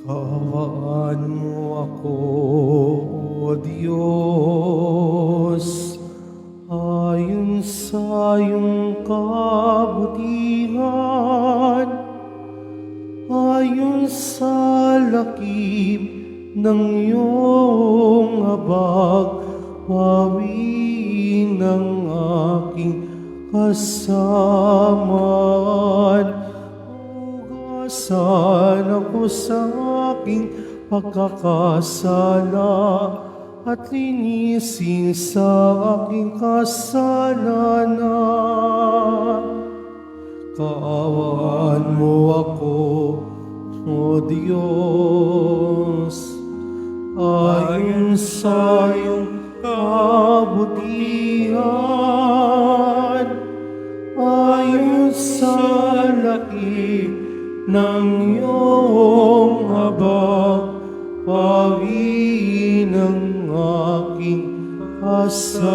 Kaawaan mo ako, O Diyos, ayon sa iyong kabutihan, ayon sa lakip ng iyong habag, pawin ng aking kasamaan. Hugasan ako sa aking pagkakasala at linisin sa aking kasalanan. Kaawaan mo ako, O Diyos, ayon sa iyong kabutihan, ayon sa laki ng iyong habag, pawin ng aking kasamaan.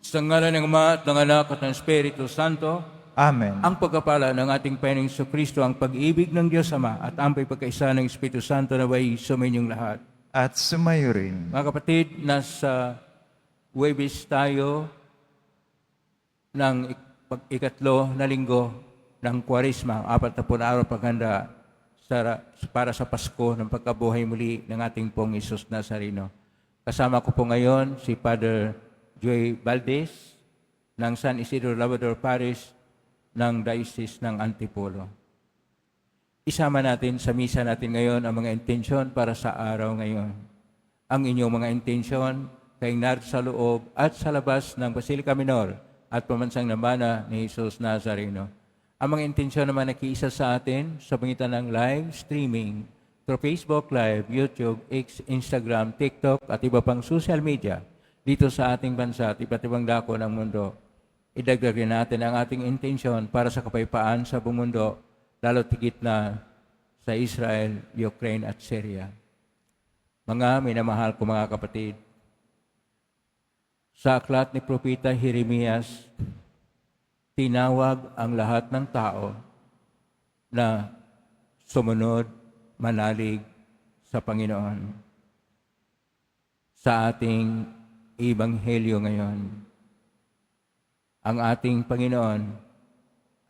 Sa ngalan ng Ama at ng Anak at ng Espiritu Santo, Amen. ang pagkapala ng ating Panginoong Kristo, ang pag-ibig ng Diyos Ama at ang pagkakaisa ng Espiritu Santo na way sumainyong lahat. At sumayo rin. Mga kapatid, nasa Huwebes tayo ng ikatlo na linggo ng Kwaresma, 40 na araw paghanda para sa Pasko ng pagkabuhay muli ng ating pong Isus Nazareno. Kasama ko po ngayon si Father Joy Valdez ng San Isidro Labrador Parish ng Diocese ng Antipolo. Isama natin sa misa natin ngayon ang mga intensyon para sa araw ngayon. Ang inyong mga intensyon kay narito sa loob at sa labas ng Basilica Minor at pamansang nambana ni Jesus Nazareno. Ang mga intensyon naman nakiisa sa atin sa pangitan ng live streaming through Facebook Live, YouTube, X, Instagram, TikTok at iba pang social media dito sa ating bansa at iba't ibang dako ng mundo. Idagdag rin natin ang ating intensyon para sa kapayapaan sa buong mundo, lalo tigit na sa Israel, Ukraine at Syria. Mga minamahal ko mga kapatid, sa aklat ni Propeta Jeremias, tinawag ang lahat ng tao na sumunod, manalig sa Panginoon. Sa ating Ebanghelyo ngayon, ang ating Panginoon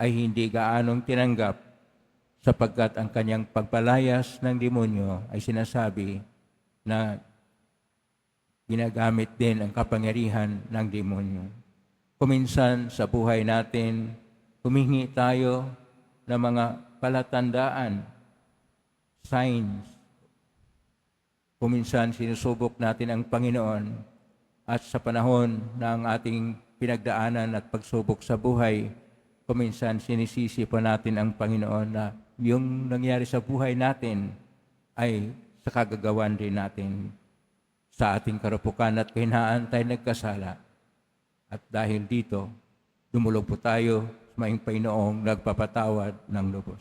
ay hindi gaanong tinanggap sapagkat ang kanyang pagpalayas ng demonyo ay sinasabi na ginagamit din ang kapangyarihan ng demonyo. Kuminsan sa buhay natin, humingi tayo ng mga palatandaan, signs. Kuminsan sinusubok natin ang Panginoon at sa panahon ng ating pinagdaanan at pagsubok sa buhay, kuminsan sinisisi pa natin ang Panginoon na yung nangyari sa buhay natin ay sa kagagawan din natin. Sa ating karupukan at kahinaan tayo nagkasala. At dahil dito, dumulog po tayo sa maing Panginoong nagpapatawad ng lubos.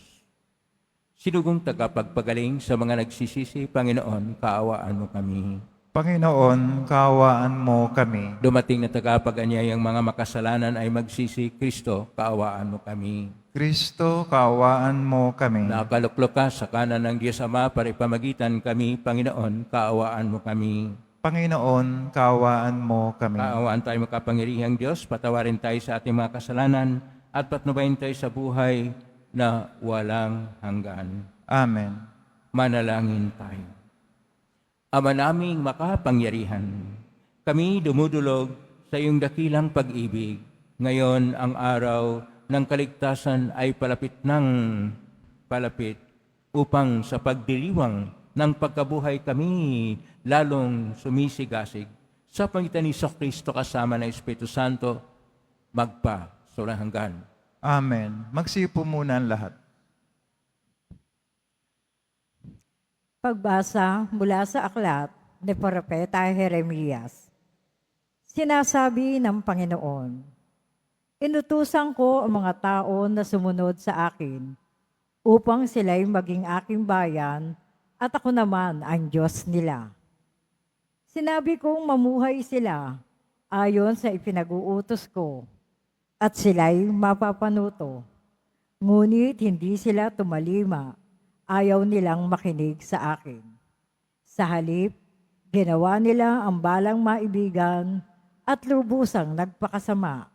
Sinugong tagapagpagaling sa mga nagsisisi, Panginoon, kaawaan mo kami. Panginoon, kaawaan mo kami. Dumating na tagapag-anyayang mga makasalanan ay magsisi, Kristo, kaawaan mo kami. Kristo, kaawaan mo kami. Nakaluklok ka sa kanan ng Diyos Ama para ipamagitan kami, Panginoon, kaawaan mo kami. Panginoon, kaawaan mo kami. Kaawaan tayo makapangyarihang Diyos, patawarin tayo sa ating mga kasalanan at patnubayan tayo sa buhay na walang hanggan. Amen. Manalangin tayo. Ama naming makapangyarihan, kami dumudulog sa iyong dakilang pag-ibig. Ngayon ang araw ng kaligtasan ay palapit upang sa pagdiriwang ng pagkabuhay kami lalong sumisigasig. Sa pangitan ni Kristo kasama ng Espiritu Santo, magpa sa walang hanggan. Amen. Magsipo muna ang lahat. Pagbasa mula sa aklat ni Propeta Jeremias. Sinasabi ng Panginoon, inutusan ko ang mga tao na sumunod sa akin upang sila'y maging aking bayan at ako naman ang Diyos nila. Sinabi kong mamuhay sila ayon sa ipinag-uutos ko. at sila'y mapapanuto. Ngunit hindi sila tumalima, ayaw nilang makinig sa akin. Sa halip, ginawa nila ang balang maibigan at lubusang nagpakasama,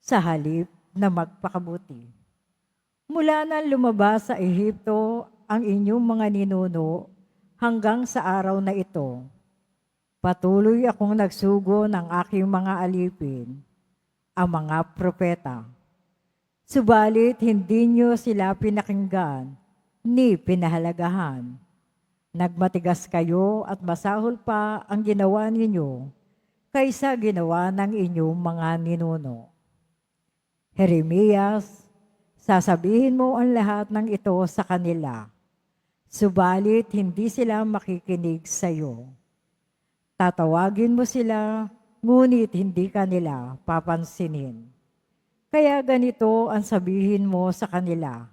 sa halip na magpakabuti. Mula nang lumabas sa Ehipto ang inyong mga ninuno hanggang sa araw na ito, patuloy akong nagsugo ng aking mga alipin, ang mga propeta. Subalit hindi niyo sila pinakinggan ni pinahalagahan. Nagmatigas kayo at masahol pa ang ginawa ninyo kaysa ginawa ng inyong mga ninuno. Jeremias, sasabihin mo ang lahat ng ito sa kanila, subalit hindi sila makikinig sa iyo. Tatawagin mo sila, ngunit hindi kanila papansinin. Kaya ganito ang sabihin mo sa kanila,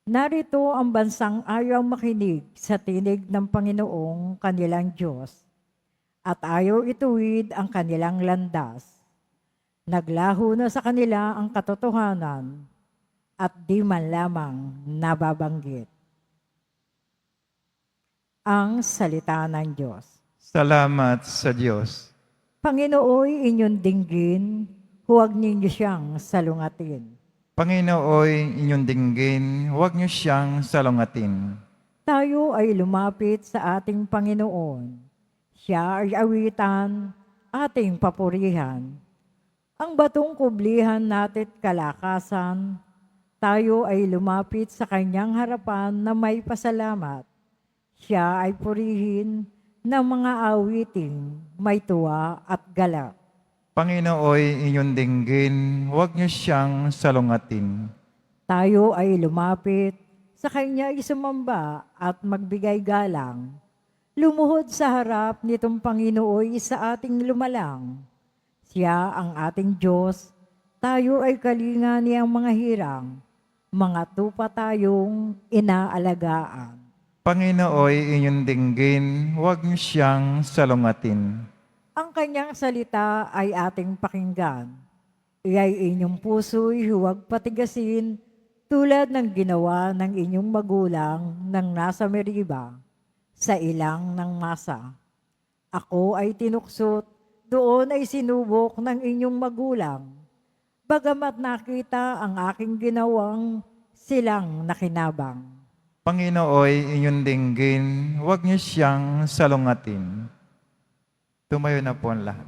narito ang bansang ayaw makinig sa tinig ng Panginoong kanilang Diyos, at ayaw ituwid ang kanilang landas. Naglaho na sa kanila ang katotohanan, at di man lamang nababanggit. Ang salita ng Diyos. Salamat sa Diyos. Panginooy inyong dinggin, huwag ninyo siyang salungatin. Panginooy, inyong dinggin, huwag niyo siyang salungatin. Tayo ay lumapit sa ating Panginoon. Siya ay awitan, ating papurihan. Ang batong kublihan natit kalakasan, tayo ay lumapit sa kanyang harapan na may pasalamat. Siya ay purihin ng mga awiting may tuwa at galak. Panginooy, inyong dinggin, huwag niyo siyang salungatin. Tayo ay lumapit sa kanya isumamba at magbigay galang. Lumuhod sa harap nitong Panginooy sa ating lumalang. Siya ang ating Diyos, tayo ay kalinga niyang mga hirang, mga tupa tayong inaalagaan. Panginooy, inyong dinggin, huwag niyo siyang salungatin. Ang kanyang salita ay ating pakinggan. Iya'y inyong puso'y huwag patigasin tulad ng ginawa ng inyong magulang nang nasa Meriba, sa ilang ng masa. Ako ay tinuksot, doon ay sinubok ng inyong magulang. Bagamat nakita ang aking ginawang, silang nakinabang. Panginooy, inyong dinggin, huwag niyo siyang salungatin. Tumayo na po ang lahat.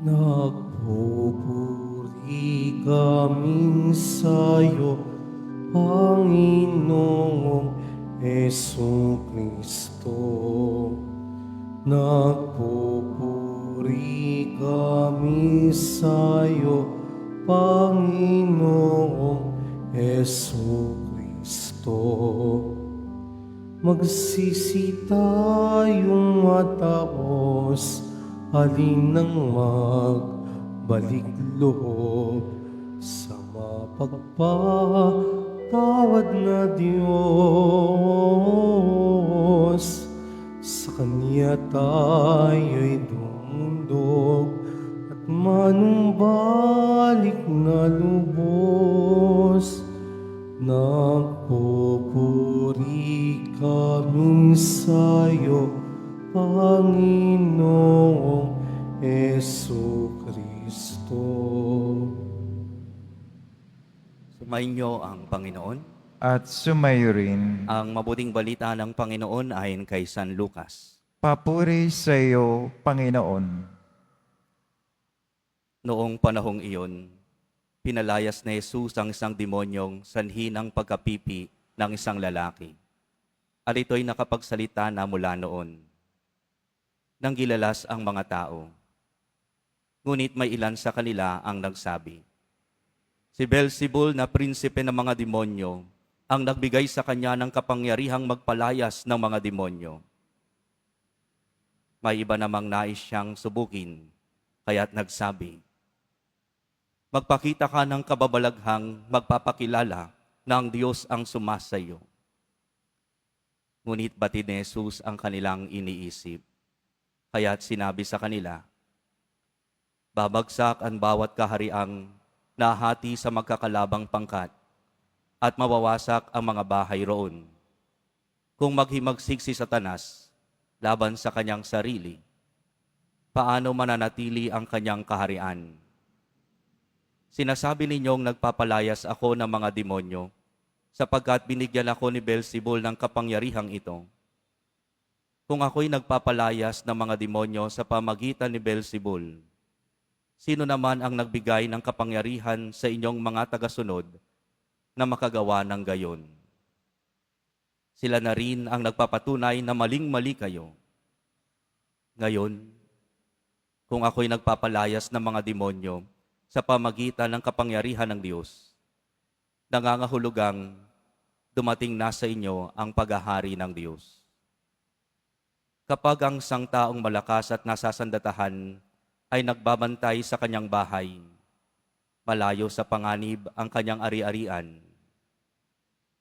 Nagpupuri kami sa'yo, Panginoong Jesucristo. Nagpupuri kami sa'yo, Panginoong Jesucristo. Magsisi tayong mataos, halin ng magbalik loob sa mapagpatawad na Diyos. Sa Kanya tayo'y dumundog at manumbalik na lubos. Nagpupuri kami sa'yo, Panginoong Jesucristo. Sumainyo ang Panginoon. At sumayo rin. Ang mabuting balita ng Panginoon ayon kay San Lucas. Papuri sa iyo, Panginoon. Noong panahong iyon, pinalayas ni Jesus ang isang demonyong sanhi ng pagkapipi ng isang lalaki. At ito'y nakapagsalita na mula noon. Nang gilalas ang mga tao. Ngunit may ilan sa kanila ang nagsabi, si Beelzebul na prinsipe ng mga demonyo ang nagbigay sa kanya ng kapangyarihang magpalayas ng mga demonyo. May iba namang nais siyang subukin, kaya't nagsabi, magpakita ka ng kababalaghang magpapakilala na ang Diyos ang sumasayo. Ngunit batid ni Jesus ang kanilang iniisip. Kaya't sinabi sa kanila, babagsak ang bawat kahariang nahati sa magkakalabang pangkat at mawawasak ang mga bahay roon. Kung maghimagsik si Satanas laban sa kanyang sarili, paano mananatili ang kanyang kaharian? Sinasabi ninyong nagpapalayas ako ng mga demonyo sapagkat binigyan ako ni Beelzebul ng kapangyarihang ito. Kung ako'y nagpapalayas ng mga demonyo sa pamagitan ni Beelzebul, sino naman ang nagbigay ng kapangyarihan sa inyong mga tagasunod na makagawa ng gayon? Sila na rin ang nagpapatunay na maling-mali kayo. Ngayon, kung ako'y nagpapalayas ng mga demonyo sa pamagitan ng kapangyarihan ng Diyos, nangangahulugang dumating na sa inyo ang paghahari ng Diyos. Kapag ang isang taong malakas at nasasandatahan ay nagbabantay sa kanyang bahay, malayo sa panganib ang kanyang ari-arian.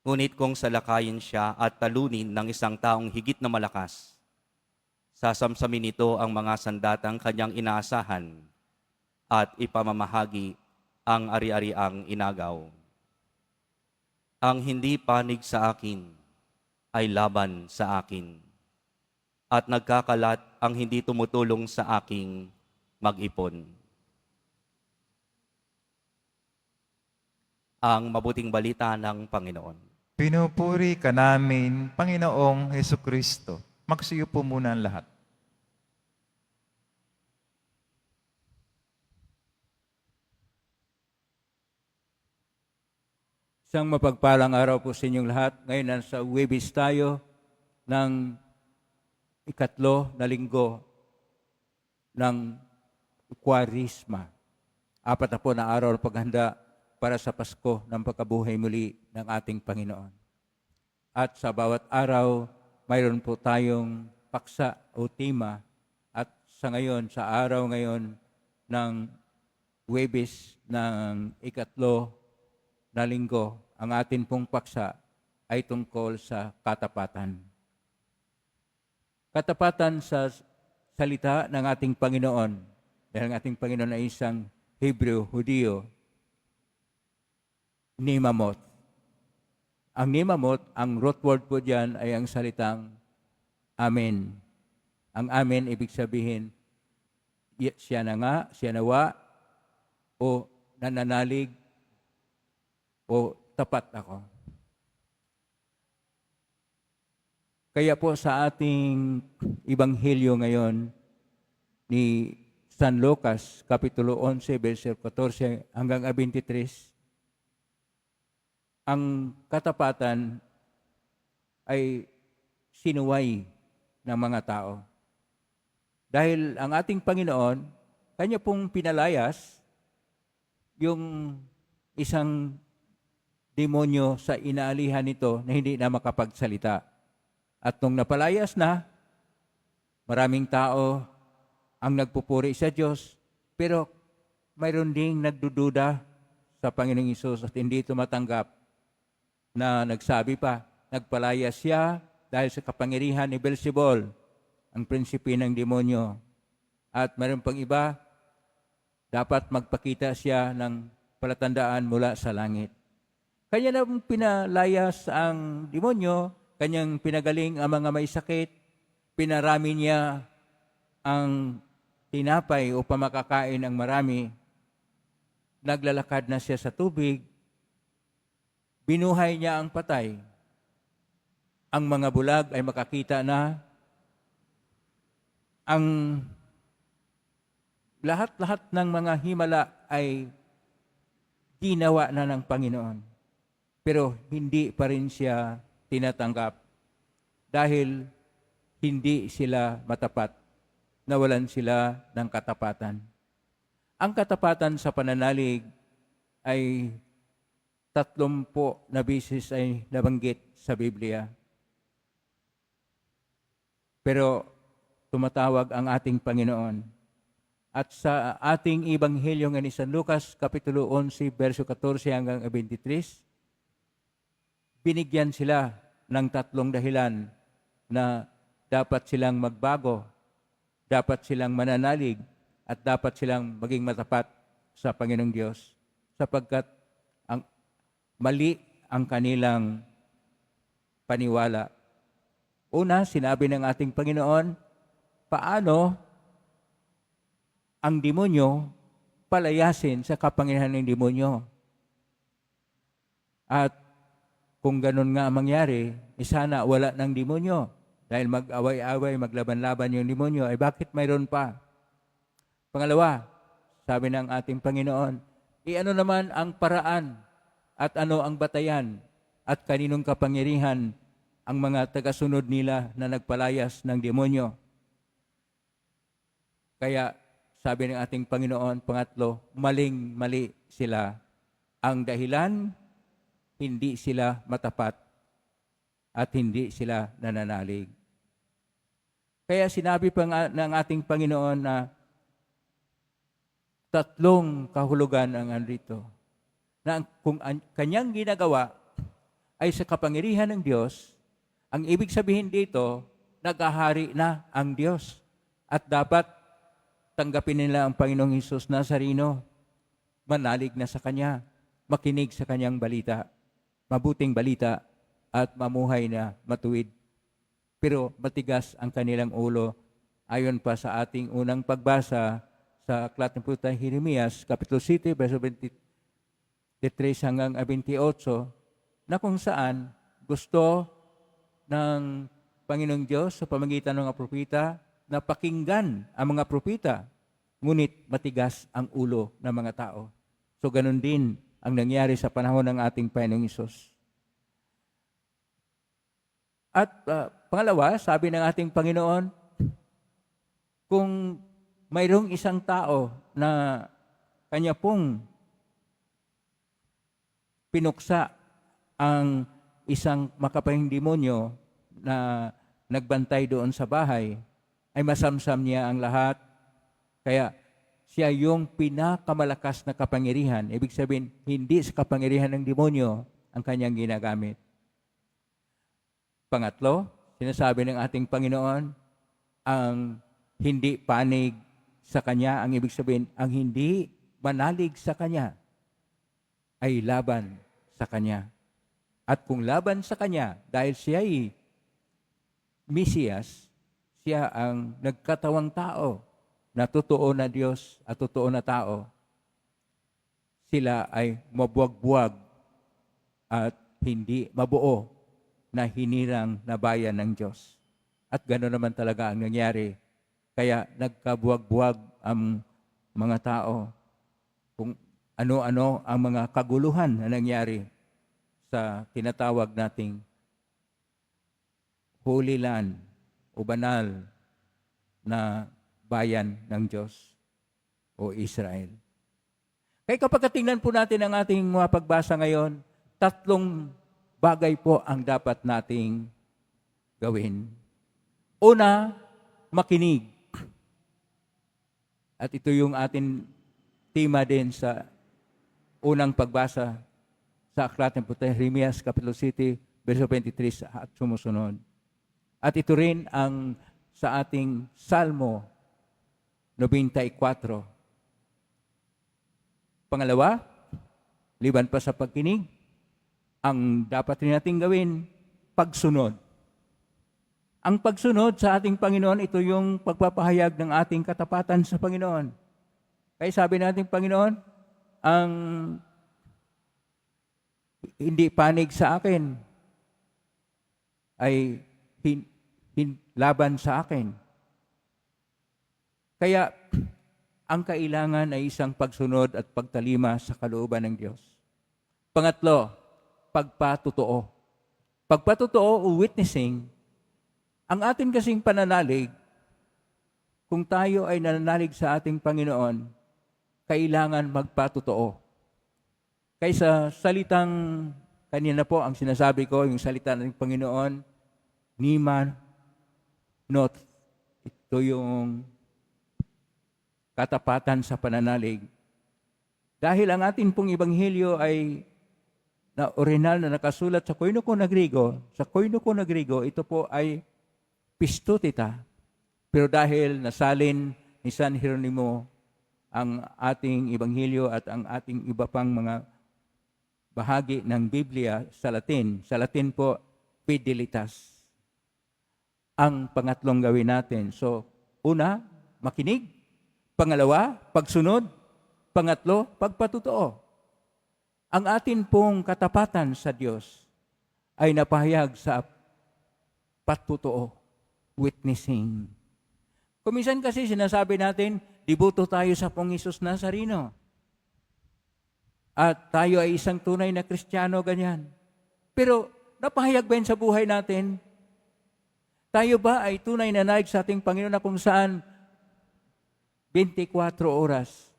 Ngunit kung salakayin siya at talunin ng isang taong higit na malakas, sasamsamin nito ang mga sandatang kanyang inaasahan at ipamamahagi ang ari-ariang inagaw. Ang hindi panig sa akin ay laban sa akin, at nagkakalat ang hindi tumutulong sa aking mag-ipon. Ang mabuting balita ng Panginoon. Pinupuri ka namin, Panginoong Hesukristo. Magsiyo po muna ang lahat. Isang mapagpalang araw po sa inyong lahat. Ngayon nasa Huwebes tayo ng ikatlo na linggo ng Kwaresma. 4 na araw na paghanda para sa Pasko ng pagkabuhay muli ng ating Panginoon. At sa bawat araw, mayroon po tayong paksa o tema. At sa ngayon, sa araw ngayon ng Huwebes ng ikatlo na linggo, ang atin pong paksa ay tungkol sa katapatan. Katapatan sa salita ng ating Panginoon. Dahil ang ating Panginoon ay isang Hebrew, Hudiyo, Nemamot. Ang Nemamot, ang root word po dyan ay ang salitang Amen. Ang Amen, ibig sabihin, siya na nga, siya nawa, o nananalig, o tapat ako. Kaya po sa ating Ebanghelyo ngayon ni San Lucas, Kapitulo 11, versikulo 14 hanggang 23, ang katapatan ay sinuway ng mga tao. Dahil ang ating Panginoon, Kanya pong pinalayas yung isang demonyo sa inaalihan nito na hindi na makapagsalita. At nung napalayas na, maraming tao ang nagpupuri sa Diyos, pero mayroon ding nagdududa sa Panginoong Hesus at hindi tumatanggap na nagsabi pa, nagpalayas siya dahil sa kapangyarihan ni Beelzebul, ang prinsipe ng demonyo. At mayroon pang iba, dapat magpakita siya ng palatandaan mula sa langit. Kanya na pinalayas ang demonyo, kanyang pinagaling ang mga may sakit, pinarami niya ang tinapay o pamakakain ang marami, naglalakad na siya sa tubig, binuhay niya ang patay. Ang mga bulag ay makakita na, ang lahat-lahat ng mga himala ay ginawa na ng Panginoon. Pero hindi pa rin siya tinatanggap dahil hindi sila matapat, nawalan sila ng katapatan. Ang katapatan sa pananalig ay 30 na beses ay nabanggit sa Biblia. Pero tumatawag ang ating Panginoon. At sa ating Ebanghelyo nga ni San Lucas, Kapitulo 11, verso 14 hanggang 23, binigyan sila ng 3 dahilan na dapat silang magbago, dapat silang mananalig, at dapat silang maging matapat sa Panginoong Diyos sapagkat mali ang kanilang paniwala. Una, sinabi ng ating Panginoon, paano ang demonyo palayasin sa kapangyarihan ng demonyo. At kung ganun nga ang mangyari, sana wala ng demonyo. Dahil mag-away-away, maglaban-laban yung demonyo, ay bakit mayroon pa? Pangalawa, sabi ng ating Panginoon, ano naman ang paraan at ano ang batayan at kaninong kapangyarihan ang mga tagasunod nila na nagpalayas ng demonyo. Kaya sabi ng ating Panginoon, pangatlo, maling-mali sila. Ang dahilan, hindi sila matapat at hindi sila nananalig. Kaya sinabi pa ng ating Panginoon na tatlong kahulugan ang andito. Na kung kanyang ginagawa ay sa kapangyarihan ng Diyos, ang ibig sabihin dito, nagahari na ang Diyos. At dapat tanggapin nila ang Panginoong Hesus Nazareno, manalig na sa Kanya, makinig sa Kanyang balita, mabuting balita, at mamuhay na matuwid. Pero matigas ang kanilang ulo. Ayon pa sa ating unang pagbasa sa Aklat ng Propeta Jeremias, Kapitulo 7, verso 23 hanggang 28, na kung saan gusto ng Panginoong Diyos sa pamamagitan ng mga propeta na pakinggan ang mga propeta, ngunit matigas ang ulo ng mga tao. So ganun din ang nangyari sa panahon ng ating Panginoong Hesus. At pangalawa, sabi ng ating Panginoon, kung mayroong isang tao na kanya pong pinuksa ang isang makapahing demonyo na nagbantay doon sa bahay, ay masamsam niya ang lahat. Kaya siya yung pinakamalakas na kapangyarihan. Ibig sabihin, hindi sa kapangyarihan ng demonyo ang kanyang ginagamit. Pangatlo, sinasabi ng ating Panginoon, ang hindi panig sa Kanya, ang ibig sabihin, ang hindi manalig sa Kanya, ay laban sa Kanya. At kung laban sa Kanya, dahil siya ay Mesiyas, siya ang nagkatawang tao, na totoo na Diyos at totoo na tao, sila ay mabuwag-buwag at hindi mabuo na hinirang na bayan ng Diyos. At gano'n naman talaga ang nangyari. Kaya nagkabuwag-buwag ang mga tao kung ano-ano ang mga kaguluhan na nangyari sa tinatawag nating Holy Land o banal na bayan ng Diyos o Israel. Kaya kapag tingnan po natin ang ating mga pagbasa ngayon, tatlong bagay po ang dapat nating gawin. Una, makinig. At ito yung ating tema din sa unang pagbasa sa Aklat ng Propeta Jeremias, Kapitulo 7, verso 23 at sumusunod. At ito rin ang sa ating Salmo 94. Pangalawa, liban pa sa pagkinig, ang dapat rin natin gawin, pagsunod. Ang pagsunod sa ating Panginoon, ito yung pagpapahayag ng ating katapatan sa Panginoon. Kaya sabi natin, Panginoon, ang hindi panig sa akin ay laban sa akin. Kaya ang kailangan ay isang pagsunod at pagtalima sa kalooban ng Diyos. Pangatlo, pagpatotoo. Pagpatotoo o witnessing, ang atin kasing pananalig, kung tayo ay nananalig sa ating Panginoon, kailangan magpatotoo. Kaysa salitang, kanina po ang sinasabi ko, yung salita ng Panginoon, Nima not, ito yung katapatan sa pananalig. Dahil ang ating pong ebanghelyo ay na original na nakasulat sa Koinoko na Griego, ito po ay pisto tita. Pero dahil nasalin ni San Jeronimo ang ating ebanghelyo at ang ating iba pang mga bahagi ng Biblia sa Latin po, fidelitas. Ang pangatlong gawin natin. So, una, makinig. Pangalawa, pagsunod. Pangatlo, pagpatotoo. Ang atin pong katapatan sa Diyos ay napahayag sa patutuo, witnessing. Kuminsan kasi sinasabi natin, diboto tayo sa Pong Hesus Nazareno. At tayo ay isang tunay na Kristiyano, ganyan. Pero napahayag ba yun sa buhay natin? Tayo ba ay tunay na naig sa ating Panginoon na kung saan 24 oras,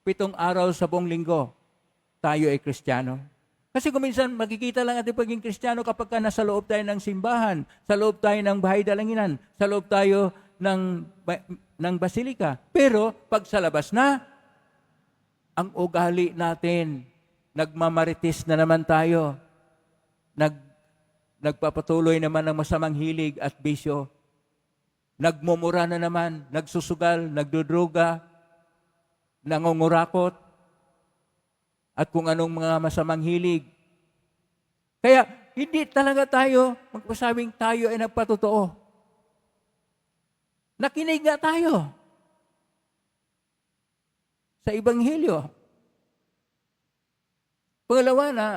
7 araw sa buong linggo, tayo ay Kristiyano? Kasi kuminsan makikita lang ating pagiging Kristiyano kapag ka nasa loob tayo ng simbahan, sa loob tayo ng bahay dalanginan, sa loob tayo ng basilika. Pero pag sa labas na, ang ugali natin, nagmamarites na naman tayo, nagpapatuloy naman ng masamang hilig at bisyo, nagmumura na naman, nagsusugal, nagdudruga, nangungurakot, at kung anong mga masamang hilig. Kaya hindi talaga tayo magpasabing tayo ay nagpatotoo. Nakinig nga tayo sa Ebanghelyo. Pangalawa na,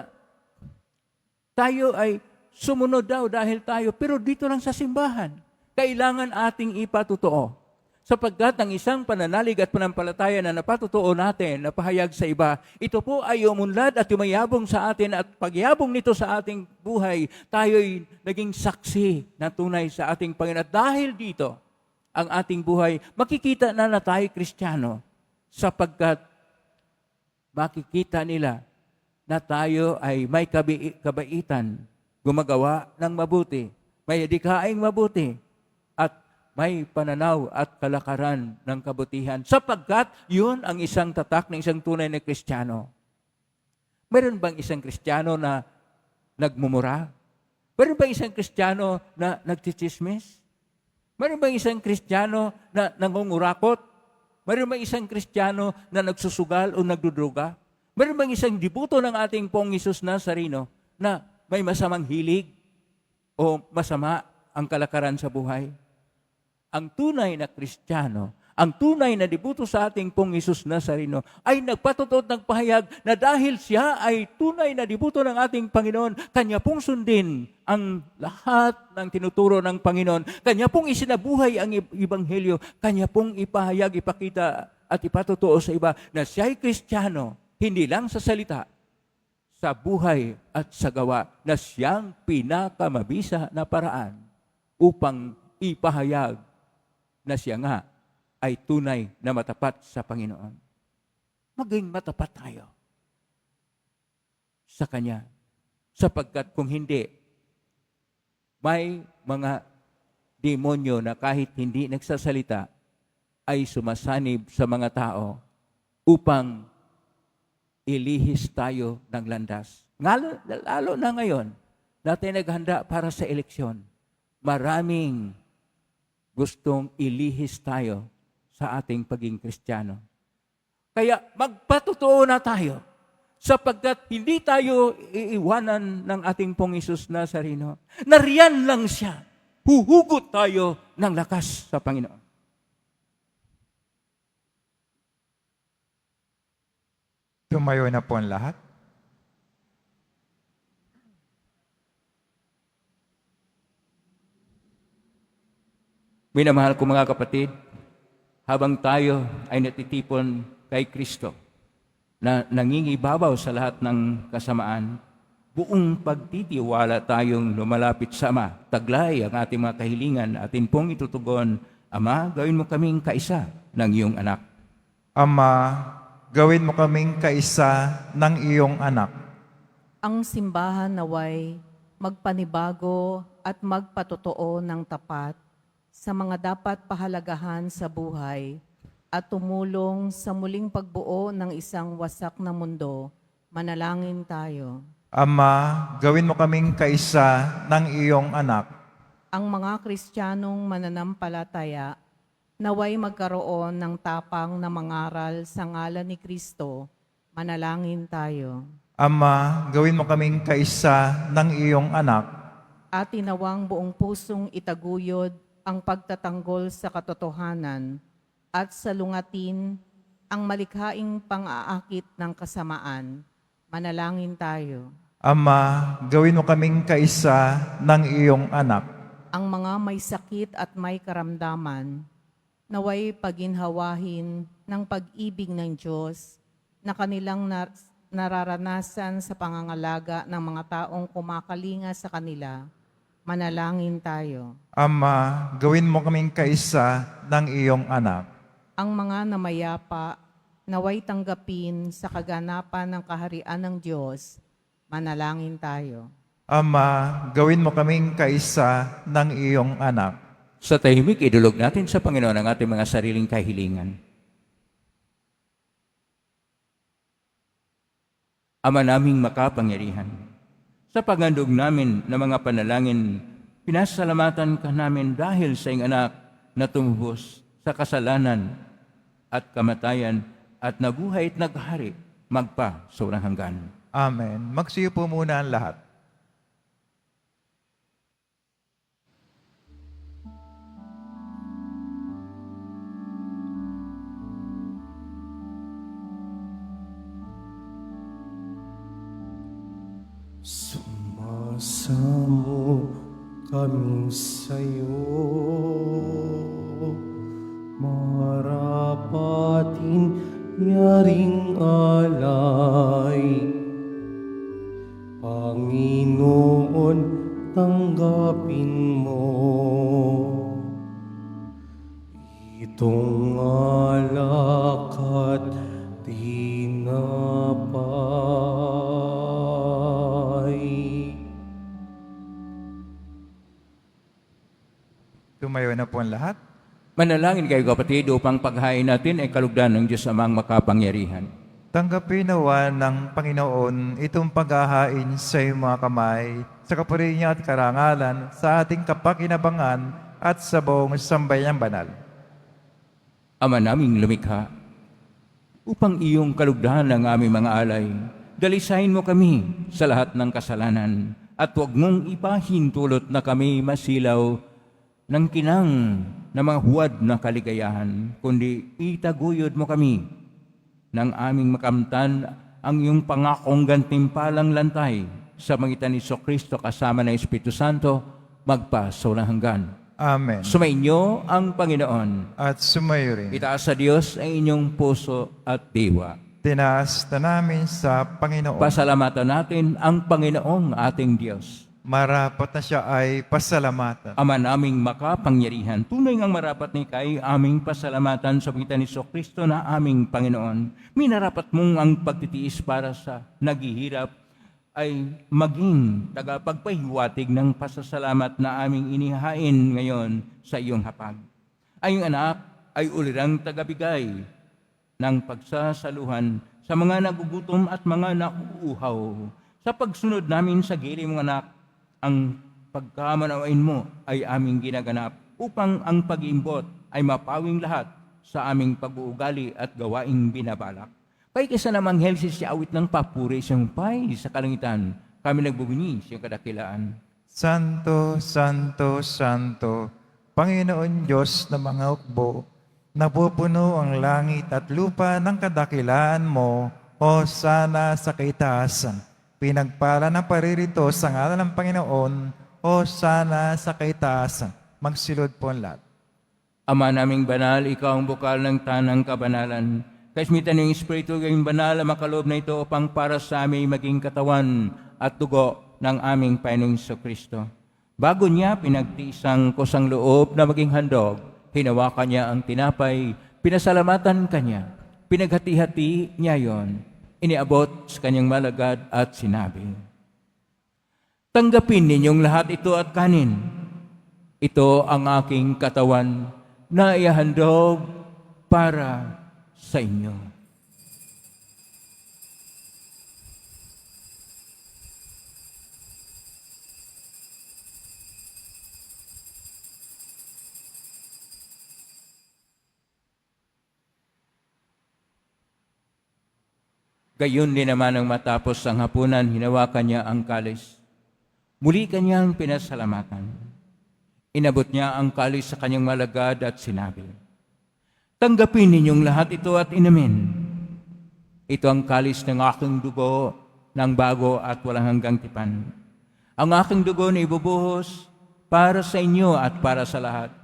tayo ay sumunod daw dahil tayo, pero dito lang sa simbahan. Kailangan ating ipatotoo. Sapagkat ang isang pananalig at panampalataya na napatotoo natin, napahayag sa iba, ito po ay umunlad at yumayabong sa atin at pagyabong nito sa ating buhay, tayo'y naging saksi na tunay sa ating Panginoon. At dahil dito, ang ating buhay, makikita na tayo Kristiyano sapagkat makikita nila na tayo ay may kabaitan, gumagawa ng mabuti, may adikaing mabuti, at may pananaw at kalakaran ng kabutihan. Sapagkat yun ang isang tatak ng isang tunay na Kristiyano. Meron bang isang Kristiyano na nagmumura? Meron bang isang Kristiyano na nagchichismis? Meron bang isang Kristiyano na nangungurakot? Meron bang isang Kristiyano na nagsusugal o nagdudruga? Meron bang isang dibuto ng ating Pong Hesus Nazareno na may masamang hilig o masama ang kalakaran sa buhay? Ang tunay na Kristiyano, ang tunay na dibuto sa ating Pong Hesus Nazareno ay nagpatotoo ng pahayag na dahil siya ay tunay na dibuto ng ating Panginoon, kanya pong sundin ang lahat ng tinuturo ng Panginoon, kanya pong isinabuhay ang Ebanghelyo, kanya pong ipahayag, ipakita at ipatotoo sa iba na siya ay Kristiyano, hindi lang sa salita, sa buhay at sa gawa, na siyang pinakamabisa na paraan upang ipahayag na siya nga ay tunay na matapat sa Panginoon. Maging matapat tayo sa Kanya. Sapagkat kung hindi, may mga demonyo na kahit hindi nagsasalita, ay sumasanib sa mga tao upang ilihis tayo ng landas. Lalo na ngayon, natin naghanda para sa eleksyon. Maraming gustong ilihis tayo sa ating pagiging Kristiyano. Kaya magpatotoo na tayo sapagkat hindi tayo iiwanan ng ating Pong Hesus Nazareno. Nariyan lang siya. Huhugot tayo ng lakas sa Panginoon. Tumayo na po ang lahat. Minamahal ko mga kapatid, habang tayo ay natitipon kay Kristo, na nangingibabaw sa lahat ng kasamaan, buong pagtitiwala tayong lumalapit sa Ama. Taglay ang ating mga kahilingan, atin pong itutugon, Ama, gawin mo kaming kaisa ng iyong anak. Ama, gawin mo kaming kaisa ng iyong anak. Ang simbahan naway magpanibago at magpatotoo ng tapat sa mga dapat pahalagahan sa buhay at tumulong sa muling pagbuo ng isang wasak na mundo. Manalangin tayo. Ama, gawin mo kaming kaisa ng iyong anak. ang mga Kristiyanong mananampalataya naway magkaroon ng tapang na mangaral sa ngalan ni Kristo. Manalangin tayo. Ama, gawin mo kaming kaisa ng iyong anak. At tinawang buong pusong itaguyod ang pagtatanggol sa katotohanan at salungatin ang malikhaing pang-aakit ng kasamaan. Manalangin tayo. Ama, gawin mo kaming kaisa ng iyong anak. Ang mga may sakit at may karamdaman, naway paginhawahin ng pag-ibig ng Diyos na kanilang nararanasan sa pangangalaga ng mga taong kumakalinga sa kanila. Manalangin tayo. Ama, gawin mo kaming kaisa ng iyong anak. Ang mga namayapa, naway tanggapin sa kaganapan ng kaharian ng Diyos. Manalangin tayo. Ama, gawin mo kaming kaisa ng iyong anak. Sa tahimik, idulog natin sa Panginoon ang ating mga sariling kahilingan. Ama naming makapangyarihan, sa paghandog namin ng mga panalangin, pinasalamatan ka namin dahil sa iyong anak na tumubos sa kasalanan at kamatayan at nabuhay at naghari magpa sa walang hanggan. Amen. Magsiyo po muna ang lahat. Sumasamo kami sa'yo, marapatin yaring alay. Panginoon, tanggapin mo itong alak at tinapay. Tumayo na po ang lahat. Manalangin kayo kapatid upang paghain natin ay kalugdan ng Diyos amang makapangyarihan. Tanggapin nawa ng Panginoon itong paghahain sa iyong mga kamay, sa kapuri niya at karangalan, sa ating kapakinabangan at sa buong sambayang banal. Ama naming lumikha, upang iyong kalugdan ng aming mga alay, dalisahin mo kami sa lahat ng kasalanan at huwag mong ipahintulot na kami masilaw ng kinang na mga huwad na kaligayahan, kundi itaguyod mo kami ng aming makamtan ang iyong pangakong gantimpalang lantay sa magitan ni Kristo kasama ng Espiritu Santo magpa sa walang hanggan. Amen. Sumainyo ang Panginoon. At sumayo rin. Itaas sa Diyos ang inyong puso at diwa. Tinaas na namin sa Panginoon. Pasalamatan natin ang Panginoong ating Diyos. Marapat na siya ay pasalamatan. Ama naming makapangyarihan, tunay ngang marapat ni kay aming pasalamatan sa pagitan ni Kristo na aming Panginoon. Minarapat mong ang pagtitiis para sa naghihirap ay maging tagapagpahiwatig ng pasasalamat na aming inihain ngayon sa iyong hapag. Ay iyong anak ay ulirang tagabigay ng pagsasaluhan sa mga nagugutom at mga nauuhaw. Sa pagsunod namin sa gili mong anak, ang pagkamanawain mo ay aming ginaganap upang ang pag-iimbot ay mapawing lahat sa aming pag-uugali at gawaing binabalak. Kay kesa namang helsi si awit ng papuri siyang pay sa kalangitan, kami nagbubuni siyang kadakilaan. Santo, Santo, Santo, Panginoon Diyos ng mga hukbo, napupuno ang langit at lupa ng kadakilaan mo, o sana sa kaitaasan. Pinagpala na paririto sa ngalan ng Panginoon, o sana sa kaitaasan. Magsilod po ang lahat. Ama naming banal, ikaw ang bukal ng tanang kabanalan. Kaismitan ng Espiritu gawing banal ang makaloob na ito upang para sa aming maging katawan at dugo ng aming Panginoong Kristo. Bago niya pinagtiisang kusang loob na maging handog, hinawakan niya ang tinapay, pinasalamatan kanya, pinaghati-hati niya yon, iniabot sa kanyang malagad at sinabi, "Tanggapin ninyong lahat ito at kanin. Ito ang aking katawan na ihahandog para sa inyo." Gayon din naman ang matapos ang hapunan, hinawakan niya ang kalis. Muli kanyang pinasalamatan. Inabot niya ang kalis sa kanyang malagad at sinabi, "Tanggapin ninyong lahat ito at inumin. Ito ang kalis ng aking dugo ng bago at walang hanggang tipan. Ang aking dugo na ibubuhos para sa inyo at para sa lahat,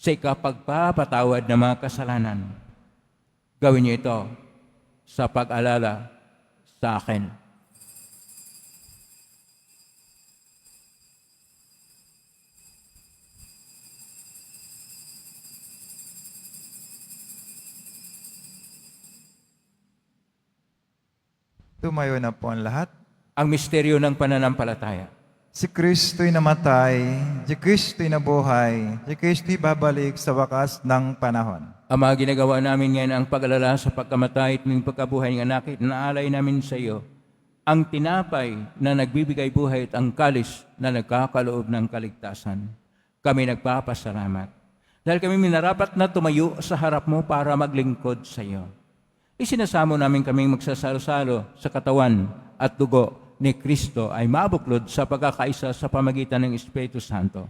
sa ikapagpapatawad ng mga kasalanan. Gawin niyo ito sa pag-alala sa akin." Tumayo na po ang lahat. Ang misteryo ng pananampalataya. Si Kristo'y namatay, si Kristo'y nabuhay, si Kristo'y babalik sa wakas ng panahon. Ama, ginagawa namin ngayon ang pag-alala sa pagkamatay at ng pagkabuhay ng anak at naalay namin sa iyo ang tinapay na nagbibigay buhay at ang kalis na nagkakaloob ng kaligtasan. Kami nagpapasalamat dahil kami minarapat na tumayo sa harap mo para maglingkod sa iyo. Isinasamo namin kaming magsasalo-salo sa katawan at dugo ni Kristo ay mabuklod sa pagkakaisa sa pamagitan ng Espiritu Santo.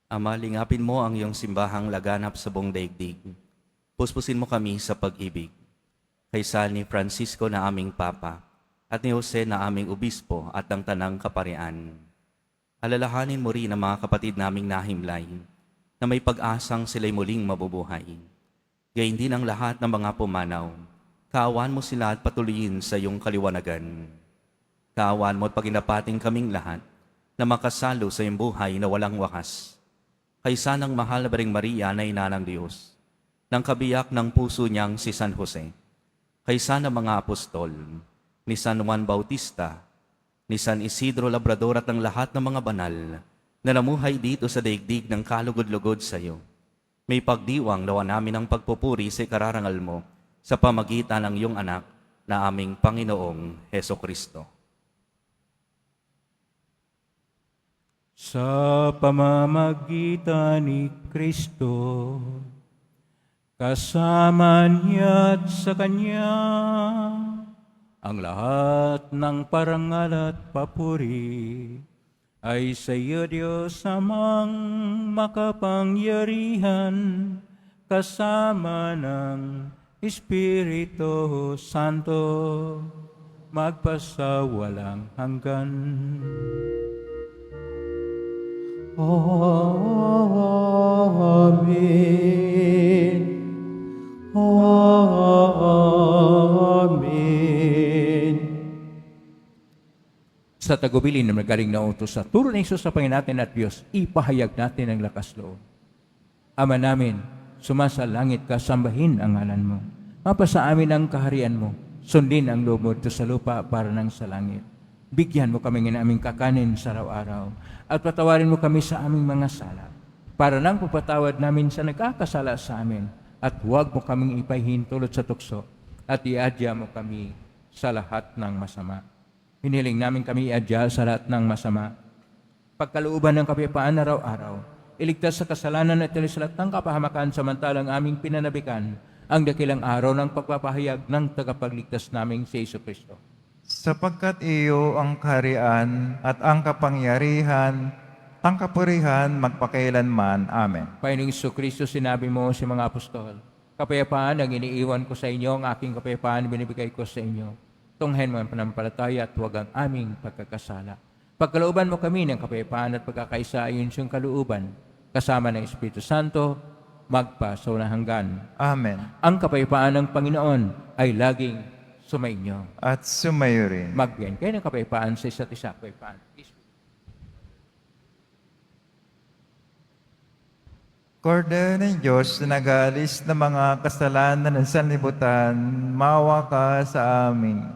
Ama, lingapin mo ang iyong simbahang laganap sa buong daigdig. Puspusin mo kami sa pag-ibig. Kaysa ni Francisco na aming Papa at ni Jose na aming Obispo at ang Tanang Kaparian. Alalahanin mo rin ang mga kapatid naming nahimlay na may pag-asang sila'y muling mabubuhay. Gayun din ang lahat ng mga pumanaw. Kaawan mo sila at patuloyin sa iyong kaliwanagan. Kaawan mo at paginapating kaming lahat na makasalo sa iyong buhay na walang wakas. Kaysa ng mahal na Birheng Maria na ina ng Diyos, ng kabiyak ng puso niyang si San Jose, kaysa ng mga apostol, ni San Juan Bautista, ni San Isidro Labrador at ng lahat ng mga banal na namuhay dito sa daigdig ng kalugod-lugod sa iyo. May pagdiwang nawa namin ang pagpupuri sa ikararangal mo sa pamagitan ng iyong anak na aming Panginoong Hesukristo. Sa pamamagitan ni Kristo, kasama niya at sa Kanya, ang lahat ng parangal at papuri ay sa iyo, Diyos amang makapangyarihan, kasama ng Espiritu Santo, magpasawalang hanggan. Amen. Amen. Sa tagubilin na magaling na utos sa turo ni Jesus sa Panginoon natin at Diyos, ipahayag natin ang lakas loob. Ama namin, sumasalangit ka, sambahin ang ngalan mo. Mapasa amin ang kaharian mo, sundin ang loob mo dito sa lupa para nang sa langit. Bigyan mo kami ng aming kakanin sa araw-araw at patawarin mo kami sa aming mga sala para nang pupatawad namin sa nagkakasala sa amin at huwag mo kaming ipahintulot sa tukso at iadya mo kami sa lahat ng masama. Hiniling namin kami iadya sa lahat ng masama. Pagkalooban ng kapayapaan araw-araw, iligtas sa kasalanan at sa lahat ng kapahamakan samantalang aming pinanabikan ang dakilang araw ng pagpapahayag ng tagapagligtas naming si Jesucristo. Sapagkat iyo ang kaharian at ang kapangyarihan, ang kapurihan magpakailanman. Amen. Panginoong Jesucristo, sinabi mo sa mga apostol, kapayapaan ang iniiwan ko sa inyo, ang aking kapayapaan binibigay ko sa inyo. Tunghen mo ang panampalataya at huwag ang aming pagkakasala. Pagkalooban mo kami ng kapayapaan at pagkakaisa ayon sa iyong kalooban, kasama ng Espiritu Santo, magpa sa walang hanggan. Amen. Ang kapayapaan ng Panginoon ay laging sumainyo. At sumayo rin. Magbiyan kayo ng kapayapaan sa isa't isa. Kapayapaan. Kordero ng Diyos na nag-aalis ng mga kasalanan ng sanlibutan, maawa ka sa amin.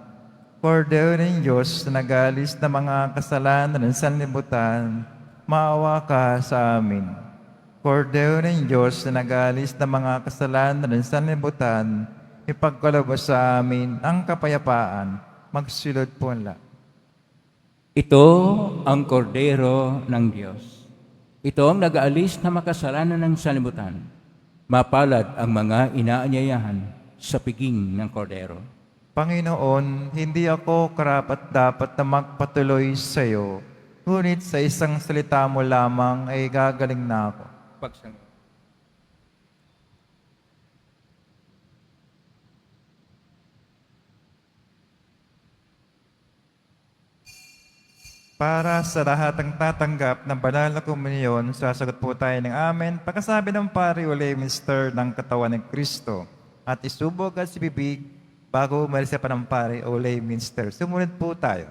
Kordero ng Diyos na nag-aalis ng mga kasalanan ng sanlibutan, maawa ka sa amin. Kordero ng Diyos na nag-aalis ng mga kasalanan ng sanlibutan, ipagkaloob sa amin ang kapayapaan. Magsilod po ang lahat. Ito ang kordero ng Diyos. Ito ang nag-aalis na makasalanan ng sanlibutan. Mapalad ang mga inaanyayahan sa piging ng kordero. Panginoon, hindi ako karapat-dapat na magpatuloy sa iyo, ngunit sa isang salita mo lamang ay gagaling na ako. Pagsang Para sa lahat ng tatanggap ng banal na komunyon, sasagot po tayo ng amen. Pagkasabi ng pari o lay minister ng katawan ng Kristo at isubog at si bibig bago umalis sa panampari o lay minister. Sumunod po tayo.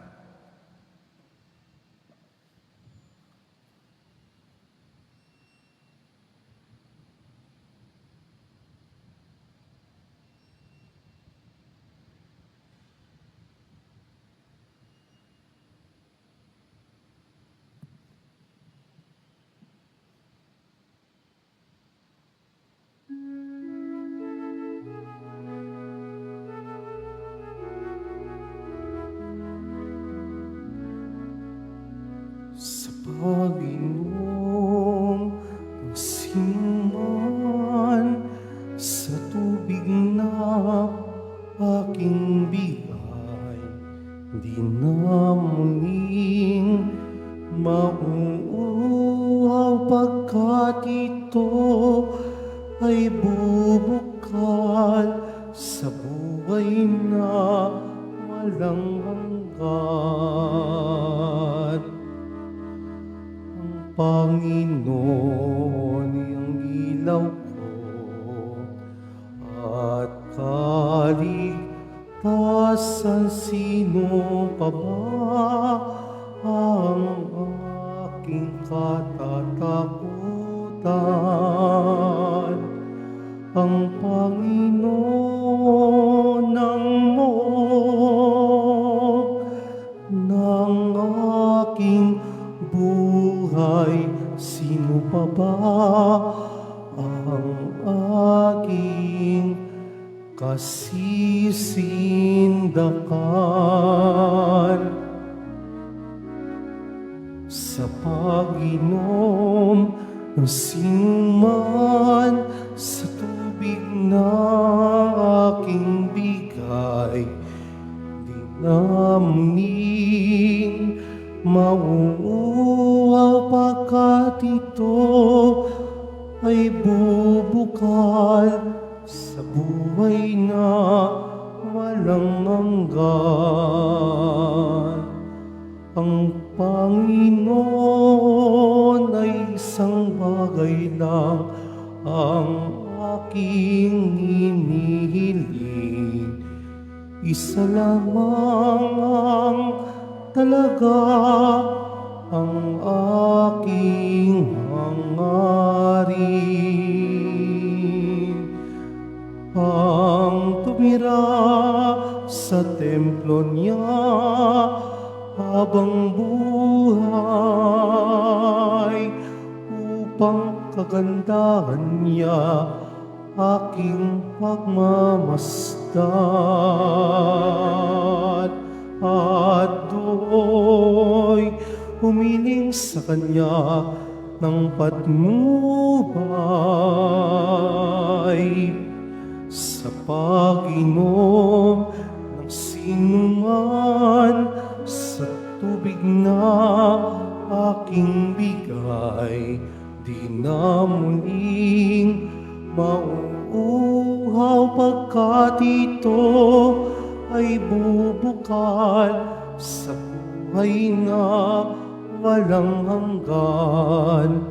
Sa pag-inom ng sinuman sa tubig na aking bigay, di na muling mauuhaw pagkat ito ay bubukal sa buhay na walang hanggan. Panginoon, ang ilaw ko at kaligtasan, sino pa ba ang aking katatakutan? Ang Panginoon ng ng aking buhay, sino pa ba ang aking kasisindakan? Sa pag-inom ng sinuman sa tubig na aking bigay, di na muling mauuhaw pagkat ito ay bubukal sa buhay na walang hanggan. Ang Panginoon ay isang bagay lang ang aking hinihiling. Isa lamang ang talaga ang aking hangarin, ang tumira sa templo niya habang buhay, upang kagandahan niya aking pagmamasdan, at do'y humiling sa Kanya ng patnubay. Sa pag-inom ng sinuman sa tubig na aking bigay, di na muling mauuhaw pagkat ito ay bubukal sa buhay na walang hanggan.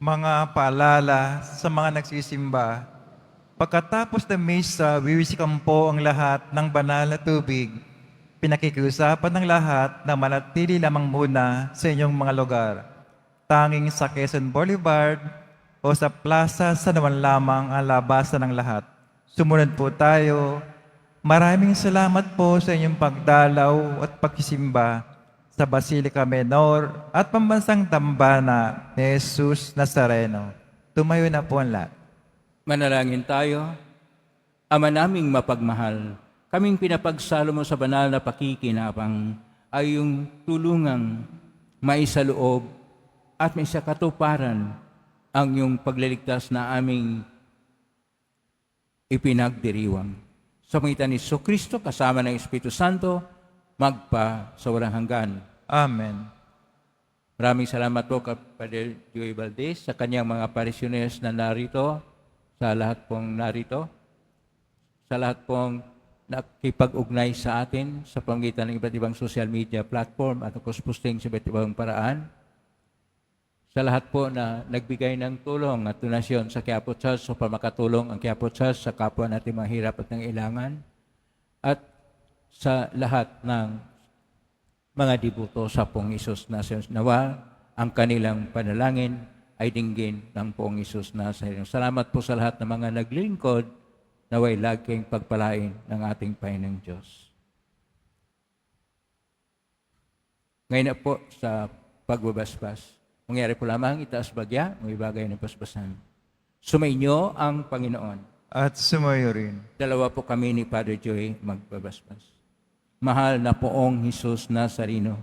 Mga paalala sa mga nagsisimba, pagkatapos ng misa, wiwisikan po ang lahat ng banal na tubig. Pinakikiusapan ng lahat na manatili lamang muna sa inyong mga lugar. Tanging sa Quezon Boulevard o sa plaza sa naman lamang ang labasan ng lahat. Sumunod po tayo. Maraming salamat po sa inyong pagdalaw at pagsisimba sa Basilica Menor at Pambansang Dambana ni Jesus Nazareno. Tumayo na po ang lahat. Manalangin tayo. Ama naming mapagmahal, kaming pinapagsalo mo sa banal na pakikinabang ay yung tulungang maisaloob at may sa katuparan ang iyong pagliligtas na aming ipinagdiriwang. Sa pangitan ni Kristo kasama ng Espiritu Santo, magpa sa walang hanggan. Amen. Maraming salamat po kay Padre Joey Valdez sa kanyang mga parishioners na narito, sa lahat pong narito, sa lahat pong nakipag-ugnay sa atin sa pamagitan ng iba't ibang social media platform at posting sa iba't ibang paraan. Sa lahat po na nagbigay ng tulong at donasyon sa Quiapo Church upang makatulong ang Quiapo Church sa kapwa natin mahirap at nangailangan. At sa lahat ng mga dibuto sa Poong Isus na nawa, ang kanilang panalangin ay dinggin ng Poong Isus na sa inyo. Salamat po sa lahat ng mga naglilingkod, naway laging pagpalain ng ating Panginoong Diyos. Ngayon na po sa pagbabasbas. Mangyari po lamang itaas bagya, may bagay ng pasbasan. Sumainyo ang Panginoon. At sumayo rin. Dalawa po kami ni Padre Joey magbabasbas. Mahal na Poong Hesus Nazareno,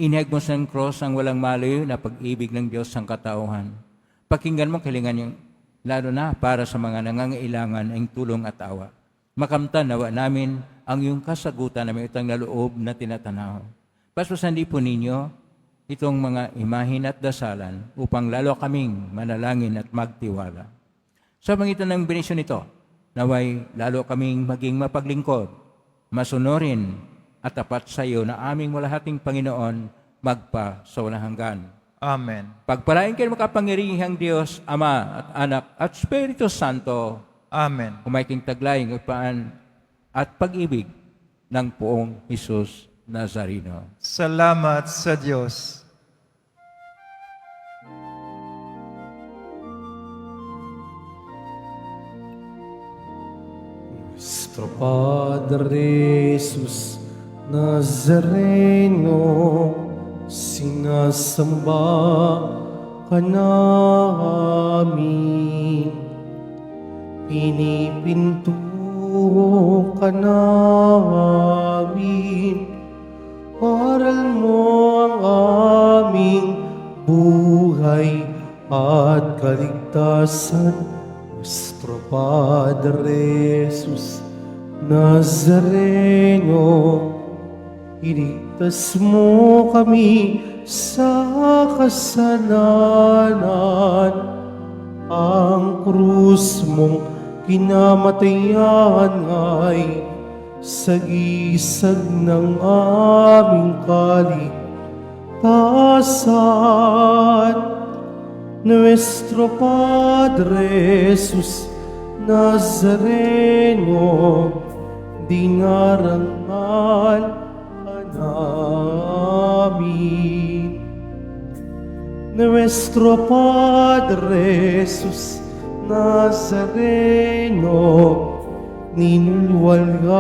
inihag mo sa cross ang walang malayo na pag-ibig ng Diyos ang katauhan. Pakinggan mo kalingan yung lalo na para sa mga nangangailangan ng tulong at awa. Makamtan nawa namin ang iyong kasagutan na may utang na loob na tinatanaw. Paspasan di po ninyo itong mga imahin at dasalan upang lalo kaming manalangin at magtiwala. Sa pangitan ng benisyon nito, naway lalo kaming maging mapaglingkod, masunurin at tapat sa iyo na aming walahating Panginoon magpa sa walang hanggan. Amen. Pagpalain kayo makapangyarihang Diyos, Ama at Anak at Espiritu Santo, Amen. kumayking taglay ng paan at pag-ibig ng Poong Hesus Nazareno. Salamat sa Diyos. Nuestro Padre Jesus Nazareno, sinasamba ka namin, pinipinto ka namin, aral mo ang aming buhay at kaligtasan. Nuestro Padre Jesus Nazareno, iligtas mo kami sa kasalanan. Ang krus mong kinamatayan ay sagisag ng aming kaligtasan. Nuestro Padre Jesus Nazareno, dinarangal ka namin. Nuestro Padre Jesus Nazareno, ninulwalhati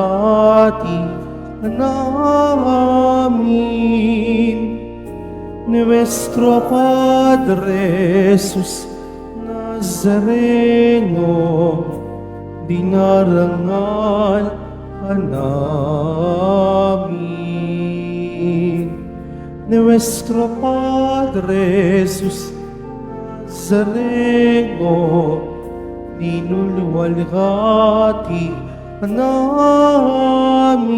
ka namin. Nuestro Padre Jesus Nazareno, dinarangal ka namin. Nuestro Padre Jesus Nazareno, ninulwalhati ka namin.